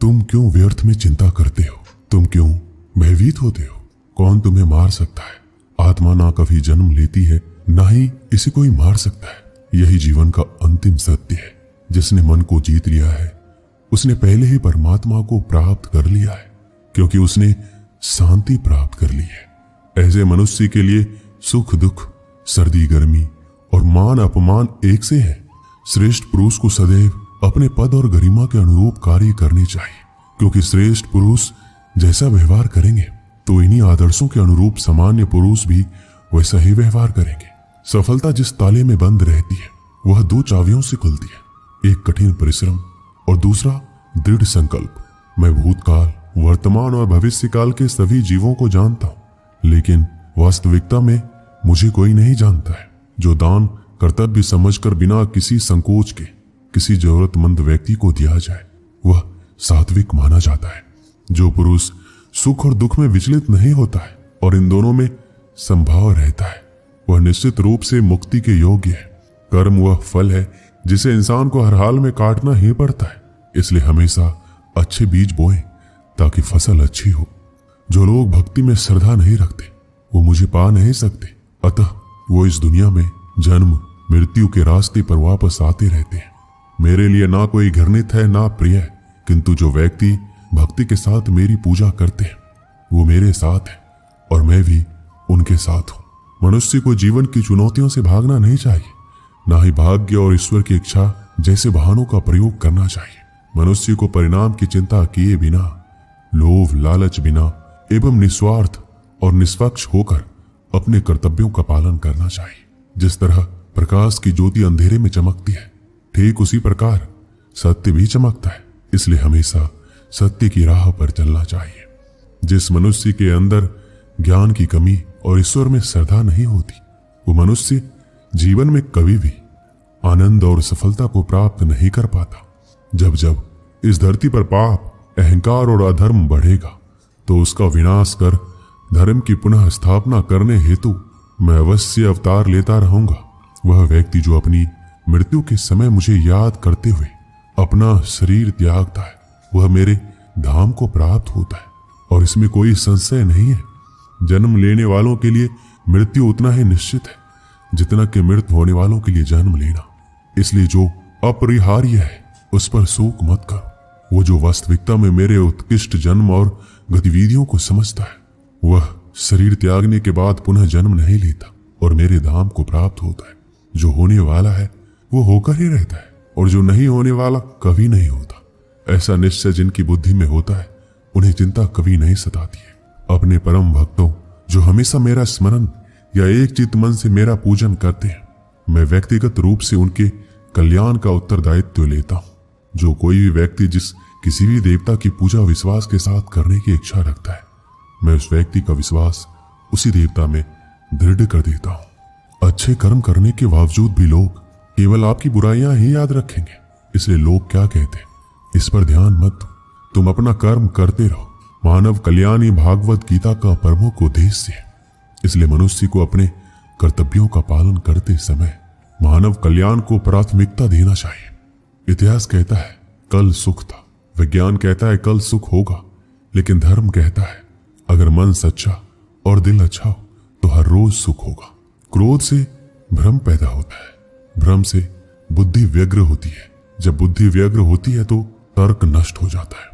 तुम क्यों व्यर्थ में चिंता करते हो? तुम क्यों भयभीत होते हो? कौन तुम्हें मार सकता है? आत्मा ना कभी जन्म लेती है, ना ही इसे कोई मार सकता है। यही जीवन का अंतिम सत्य है। जिसने मन को जीत लिया है उसने पहले ही परमात्मा को प्राप्त कर लिया है, क्योंकि उसने शांति प्राप्त कर ली है। ऐसे मनुष्य के लिए सुख दुख, सर्दी गर्मी और मान अपमान एक से है। श्रेष्ठ पुरुष को सदैव अपने पद और गरिमा के अनुरूप कार्य करने चाहिए, क्योंकि श्रेष्ठ पुरुष जैसा व्यवहार करेंगे तो इन्हीं आदर्शों के अनुरूप सामान्य पुरुष भी वैसा ही व्यवहार करेंगे। सफलता जिस ताले में बंद रहती है वह 2 चाबियों से खुलती है, एक कठिन परिश्रम और दूसरा दृढ़ संकल्प। मैं भूतकाल, वर्तमान और भविष्य काल के सभी जीवों को जानता हूं, लेकिन वास्तविकता में मुझे कोई नहीं जानता है। जो दान कर्तव्य समझकर बिना किसी संकोच के किसी जरूरतमंद व्यक्ति को दिया जाए वह सात्विक माना जाता है। जो पुरुष सुख और दुख में विचलित नहीं होता है और इन दोनों में संभाव रहता है वह निश्चित रूप से मुक्ति के योग्य है। कर्म वह फल है जिसे इंसान को हर हाल में काटना ही पड़ता है, इसलिए हमेशा अच्छे बीज बोएं ताकि फसल अच्छी हो। जो लोग भक्ति में श्रद्धा नहीं रखते वो मुझे पा नहीं सकते, अतः वो इस दुनिया में जन्म मृत्यु के रास्ते पर वापस आते रहते हैं। मेरे लिए ना कोई घृणित है ना प्रिय है, किंतु जो व्यक्ति भक्ति के साथ मेरी पूजा करते हैं वो मेरे साथ है और मैं भी उनके साथ हूं। मनुष्य को जीवन की चुनौतियों से भागना नहीं चाहिए, ना ही भाग्य और ईश्वर की इच्छा जैसे वाहनों का प्रयोग करना चाहिए। मनुष्य को परिणाम की चिंता किए बिना, लोभ लालच बिना एवं निस्वार्थ और निष्पक्ष होकर अपने कर्तव्यों का पालन करना चाहिए। जिस तरह प्रकाश की ज्योति अंधेरे में चमकती है, ठीक उसी प्रकार सत्य भी चमकता है, इसलिए हमेशा सत्य की राह पर चलना चाहिए। जिस मनुष्य के अंदर ज्ञान की कमी और ईश्वर में श्रद्धा नहीं होती वो मनुष्य जीवन में कभी भी आनंद और सफलता को प्राप्त नहीं कर पाता। जब जब इस धरती पर पाप, अहंकार और अधर्म बढ़ेगा तो उसका विनाश कर धर्म की पुनः स्थापना करने हेतु मैं अवश्य अवतार लेता रहूंगा। वह व्यक्ति जो अपनी मृत्यु के समय मुझे याद करते हुए अपना शरीर त्यागता है वह मेरे धाम को प्राप्त होता है, और इसमें कोई संशय नहीं है। जन्म लेने वालों के लिए मृत्यु उतना ही निश्चित है जितना कि मृत होने वालों के लिए जन्म लेना। इसलिए जो अपरिहार्य है उस पर शोक मत करो। वो जो वास्तविकता में मेरे उत्कृष्ट जन्म और गतिविधियों को समझता है वह शरीर त्यागने के बाद पुनः जन्म नहीं लेता और मेरे धाम को प्राप्त होता है। जो होने वाला है वो होकर ही रहता है और जो नहीं होने वाला कभी नहीं होता। ऐसा निश्चय जिनकी बुद्धि में होता है उन्हें चिंता कभी नहीं सताती है। अपने परम भक्तों जो हमेशा मेरा स्मरण या एक चित्त मन से मेरा पूजन करते हैं, मैं व्यक्तिगत रूप से उनके कल्याण का उत्तरदायित्व लेता हूँ। जो कोई भी व्यक्ति जिस किसी भी देवता की पूजा विश्वास के साथ करने की इच्छा रखता है, मैं उस व्यक्ति का विश्वास उसी देवता में दृढ़ कर देता हूँ। अच्छे कर्म करने के बावजूद भी लोग केवल आपकी बुराइयां ही याद रखेंगे, इसलिए लोग क्या कहते हैं इस पर ध्यान मत दो। तुम अपना कर्म करते रहो। मानव कल्याण ही भागवत गीता का प्रमुख उद्देश्य है, इसलिए मनुष्य को अपने कर्तव्यों का पालन करते समय मानव कल्याण को प्राथमिकता देना चाहिए। इतिहास कहता है कल सुख था, विज्ञान कहता है कल सुख होगा, लेकिन धर्म कहता है अगर मन सच्चा और दिल अच्छा हो तो हर रोज सुख होगा। क्रोध से भ्रम पैदा होता है, भ्रम से बुद्धि व्यग्र होती है, जब बुद्धि व्यग्र होती है तो तर्क नष्ट हो जाता है,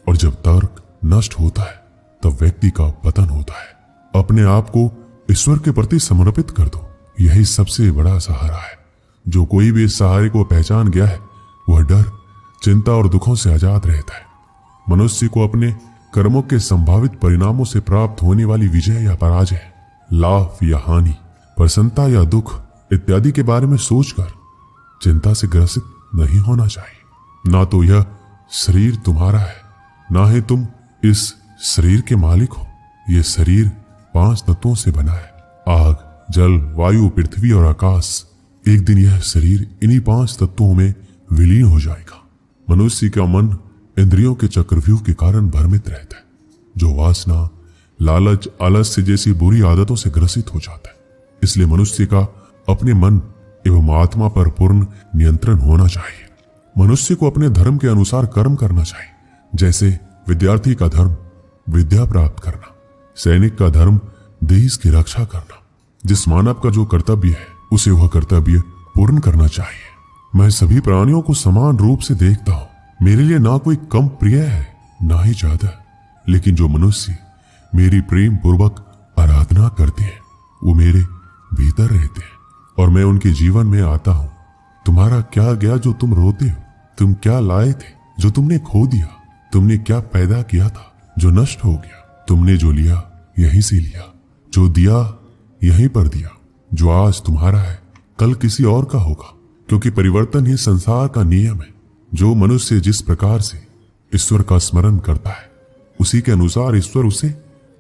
और जब तर्क नष्ट होता है तब व्यक्ति का पतन होता है। अपने आप को ईश्वर के प्रति समर्पित कर दो, यही सबसे बड़ा सहारा है। जो कोई भी इस सहारे को पहचान गया है वह डर, चिंता और दुखों से आजाद रहता है। मनुष्य को अपने कर्मों के संभावित परिणामों से प्राप्त होने वाली विजय या पराजय, लाभ या हानि, प्रसन्नता या दुख इत्यादि के बारे में सोचकर चिंता से ग्रसित नहीं होना चाहिए। ना तो यह शरीर तुम्हारा है, ना ही तुम इस शरीर के मालिक हो। यह शरीर 5 तत्वों से बना है, आग, जल, वायु, पृथ्वी और आकाश। एक दिन यह शरीर इन्हीं 5 तत्वों में विलीन हो जाएगा। मनुष्य का मन इंद्रियों के चक्रव्यूह के कारण भ्रमित रहता है, जो वासना, लालच, आलस्य जैसी बुरी आदतों से ग्रसित हो जाता है। इसलिए मनुष्य का अपने मन एवं आत्मा पर पूर्ण नियंत्रण होना चाहिए। मनुष्य को अपने धर्म के अनुसार कर्म करना चाहिए, जैसे विद्यार्थी का धर्म विद्या प्राप्त करना, सैनिक का धर्म देश की रक्षा करना। जिस मानव का जो कर्तव्य है उसे वह कर्तव्य पूर्ण करना चाहिए। मैं सभी प्राणियों को समान रूप से देखता हूँ। मेरे लिए ना कोई कम प्रिय है ना ही ज्यादा, लेकिन जो मनुष्य मेरी प्रेम पूर्वक आराधना करते हैं वो मेरे भीतर रहते हैं और मैं उनके जीवन में आता हूँ। तुम्हारा क्या गया जो तुम रोते हो? तुम क्या लाए थे जो तुमने खो दिया? तुमने क्या पैदा किया था जो नष्ट हो गया? तुमने जो लिया यहीं से लिया, जो दिया यहीं पर दिया। जो आज तुम्हारा है कल किसी और का होगा, क्योंकि परिवर्तन ही संसार का नियम है। जो मनुष्य जिस प्रकार से ईश्वर का स्मरण करता है उसी के अनुसार ईश्वर उसे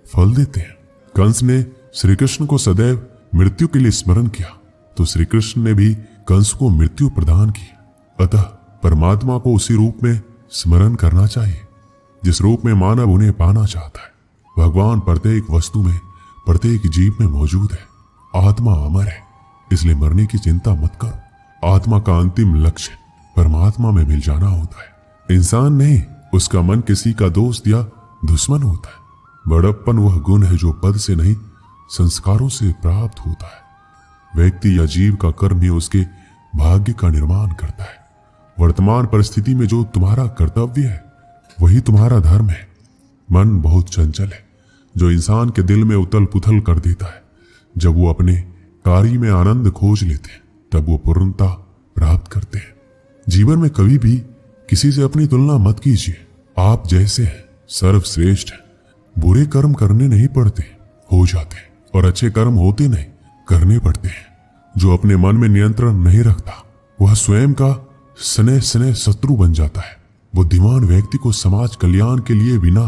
फल देते हैं। कंस ने श्री कृष्ण को सदैव मृत्यु के लिए स्मरण किया तो श्री कृष्ण ने भी कंस को मृत्यु प्रदान की। अतः परमात्मा को उसी रूप में स्मरण करना चाहिए जिस रूप में मानव उन्हें पाना चाहता है। भगवान प्रत्येक वस्तु में, प्रत्येक जीव में मौजूद है। आत्मा अमर है, इसलिए मरने की चिंता मत करो। आत्मा का अंतिम लक्ष्य परमात्मा में मिल जाना होता है। इंसान नहीं, उसका मन किसी का दोस्त या दुश्मन होता है। बड़प्पन वह गुण है जो पद से नहीं संस्कारों से प्राप्त होता है। व्यक्ति या जीव का कर्म ही उसके भाग्य का निर्माण करता है। वर्तमान परिस्थिति में जो तुम्हारा कर्तव्य है वही तुम्हारा धर्म है। मन बहुत चंचल है जो इंसान के दिल में उथल पुथल कर देता है। जब वो अपने कार्य में आनंद खोज लेते हैं तब वो पूर्णता प्राप्त करते हैं। जीवन में कभी भी किसी से अपनी तुलना मत कीजिए। आप जैसे हैं सर्वश्रेष्ठ हैं। बुरे कर्म करने नहीं पड़ते, हो जाते, और अच्छे कर्म होते नहीं, करने पड़ते हैं। जो अपने मन में नियंत्रण नहीं रखता वह स्वयं का स्नेह स्नेह शत्रु बन जाता है। बुद्धिमान व्यक्ति को समाज कल्याण के लिए बिना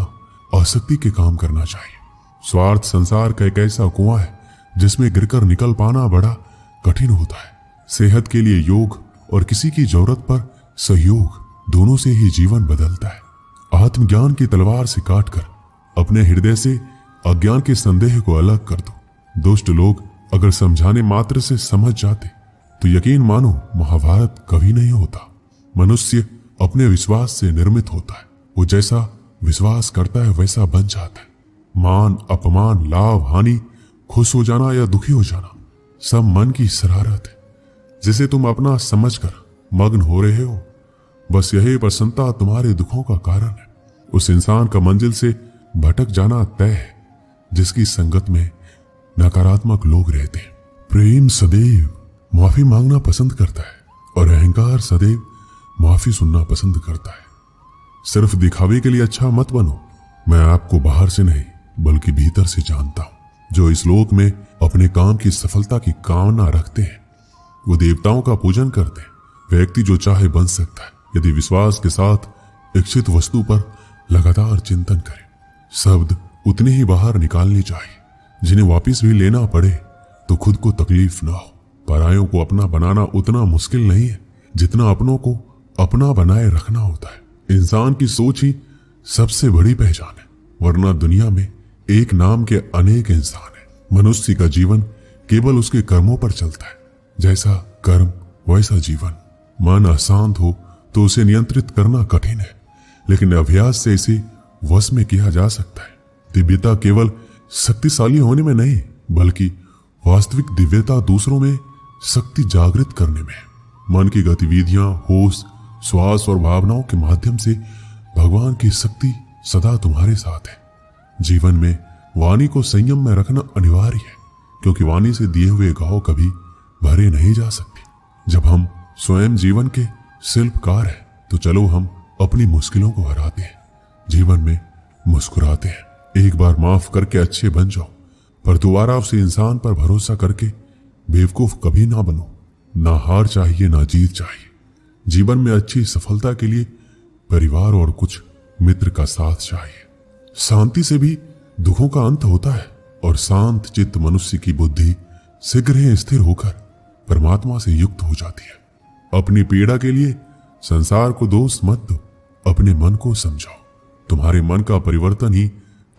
आसक्ति के काम करना चाहिए। स्वार्थ संसार का एक ऐसा कुआं है जिसमें गिरकर निकल पाना बड़ा कठिन होता है। सेहत के लिए योग और किसी की जरूरत पर सहयोग, दोनों से ही जीवन बदलता है। आत्मज्ञान की तलवार से काटकर अपने हृदय से अज्ञान के संदेह को अलग कर दो। दुष्ट लोग अगर समझाने मात्र से समझ जाते तो यकीन मानो महाभारत कभी नहीं होता। मनुष्य अपने विश्वास से निर्मित होता है। वो जैसा विश्वास करता है वैसा बन जाता है। मान अपमान, लाभ हानि, खुश हो जाना या दुखी हो जाना, सब मन की शरारत है जिसे तुम अपना समझकर मग्न हो रहे हो। बस यही प्रसन्नता तुम्हारे दुखों का कारण है। उस इंसान का मंजिल से भटक जाना तय है जिसकी संगत में नकारात्मक लोग रहते हैं। प्रेम सदैव माफी मांगना पसंद करता है और अहंकार सदैव माफी सुनना पसंद करता है। सिर्फ दिखावे के लिए अच्छा मत बनो। मैं आपको बाहर से नहीं बल्कि भीतर से जानता हूं। जो इस लोक में अपने काम की सफलता की कामना रखते हैं वो देवताओं का पूजन करते हैं। व्यक्ति जो चाहे बन सकता है यदि विश्वास के साथ इच्छित वस्तु पर लगातार चिंतन करे। शब्द उतने ही बाहर निकालने चाहिए जिन्हें वापस भी लेना पड़े तो खुद को तकलीफ ना हो। परायों को अपना बनाना उतना मुश्किल नहीं है जितना अपनों को अपना बनाए रखना होता है। इंसान की सोच ही सबसे बड़ी पहचान है, वरना दुनिया में एक नाम के अनेक इंसान हैं। मनुष्य का जीवन केवल उसके कर्मों पर चलता है। जैसा कर्म वैसा जीवन। मन अशांत हो तो उसे नियंत्रित करना कठिन है, लेकिन अभ्यास से इसे वश में किया जा सकता है। दिव्यता केवल शक्तिशाली होने में नहीं बल्कि वास्तविक दिव्यता दूसरों में शक्ति जागृत करने में है। मन की गतिविधियां, होश, श्वास और भावनाओं के माध्यम से भगवान की शक्ति सदा तुम्हारे साथ है। जीवन में वाणी को संयम में रखना अनिवार्य है, क्योंकि वाणी से दिए हुए घाव कभी भरे नहीं जा सकते। जब हम स्वयं जीवन के शिल्पकार हैं तो चलो हम अपनी मुश्किलों को हराते हैं, जीवन में मुस्कुराते हैं। एक बार माफ करके अच्छे बन जाओ, पर दोबारा उस इंसान पर भरोसा करके बेवकूफ कभी ना बनो। ना हार चाहिए ना जीत चाहिए। जीवन में अच्छी सफलता के लिए परिवार और कुछ मित्र का साथ चाहिए। शांति से भी दुखों का अंत होता है और शांत चित्त मनुष्य की बुद्धि शीघ्र ही स्थिर होकर परमात्मा से युक्त हो जाती है। अपनी पीड़ा के लिए संसार को दोष मत दो, अपने मन को समझाओ। तुम्हारे मन का परिवर्तन ही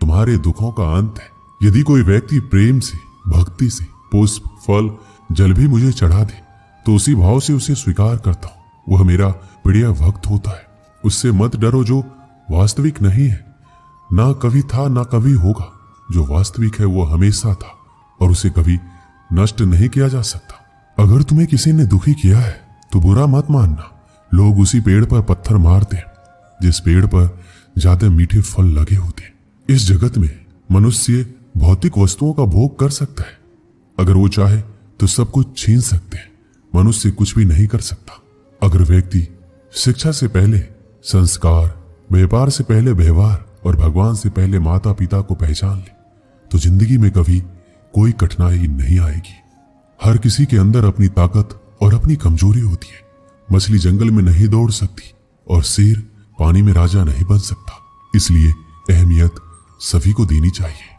तुम्हारे दुखों का अंत है। यदि कोई व्यक्ति प्रेम से, भक्ति से पुष्प, फल, जल भी मुझे चढ़ा दे तो उसी भाव से उसे स्वीकार करता हूं। वह मेरा प्रिय भक्त होता है। उससे मत डरो जो वास्तविक नहीं है, ना कभी था ना कभी होगा। जो वास्तविक है वो हमेशा था और उसे कभी नष्ट नहीं किया जा सकता। अगर तुम्हें किसी ने दुखी किया है तो बुरा मत मानना। लोग उसी पेड़ पर पत्थर मारते हैं जिस पेड़ पर ज्यादा मीठे फल लगे होते हैं। इस जगत में मनुष्य भौतिक वस्तुओं का भोग कर सकता है। अगर वो चाहे तो सब कुछ छीन सकते हैं, मनुष्य कुछ भी नहीं कर सकता। अगर व्यक्ति शिक्षा से पहले संस्कार, व्यापार से पहले व्यवहार और भगवान से पहले माता पिता को पहचान ले तो जिंदगी में कभी कोई कठिनाई नहीं आएगी। हर किसी के अंदर अपनी ताकत और अपनी कमजोरी होती है। मछली जंगल में नहीं दौड़ सकती और शेर पानी में राजा नहीं बन सकता। इसलिए अहमियत सभी को देनी चाहिए।